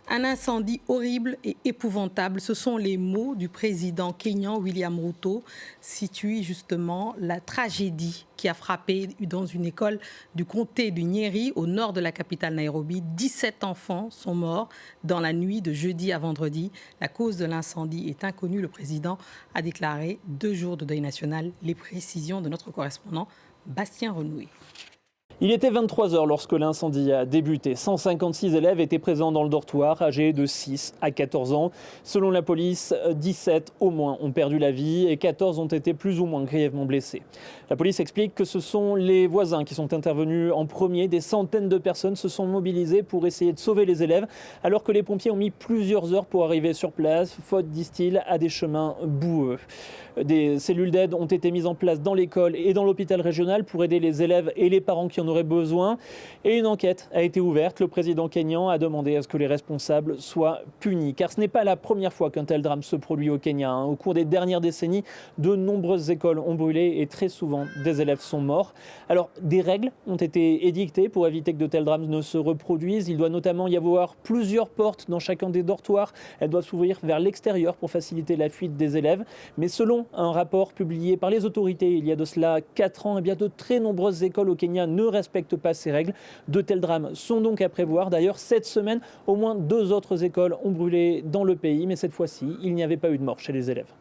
Un incendie horrible et épouvantable, ce sont les mots du président kényan William Ruto, situe justement la tragédie qui a frappé dans une école du comté du Nyeri, au nord de la capitale Nairobi. 17 enfants sont morts dans la nuit de jeudi à vendredi. La cause de l'incendie est inconnue. Le président a déclaré 2 jours de deuil national. Les précisions de notre correspondant Bastien Renoué. Il était 23 heures lorsque l'incendie a débuté. 156 élèves étaient présents dans le dortoir, âgés de 6 à 14 ans. Selon la police, 17 au moins ont perdu la vie et 14 ont été plus ou moins grièvement blessés. La police explique que ce sont les voisins qui sont intervenus en premier. Des centaines de personnes se sont mobilisées pour essayer de sauver les élèves, alors que les pompiers ont mis plusieurs heures pour arriver sur place, faute, disent-ils, à des chemins boueux. Des cellules d'aide ont été mises en place dans l'école et dans l'hôpital régional pour aider les élèves et les parents qui en auraient besoin. Et une enquête a été ouverte. Le président kényan a demandé à ce que les responsables soient punis. Car ce n'est pas la première fois qu'un tel drame se produit au Kenya. Au cours des dernières décennies, de nombreuses écoles ont brûlé et très souvent des élèves sont morts. Alors des règles ont été édictées pour éviter que de tels drames ne se reproduisent. Il doit notamment y avoir plusieurs portes dans chacun des dortoirs. Elles doivent s'ouvrir vers l'extérieur pour faciliter la fuite des élèves. Mais selon un rapport publié par les autorités il y a de cela 4 ans, eh bien de très nombreuses écoles au Kenya ne respectent pas ces règles. De tels drames sont donc à prévoir. D'ailleurs, cette semaine, au moins 2 autres écoles ont brûlé dans le pays, mais cette fois-ci, il n'y avait pas eu de mort chez les élèves.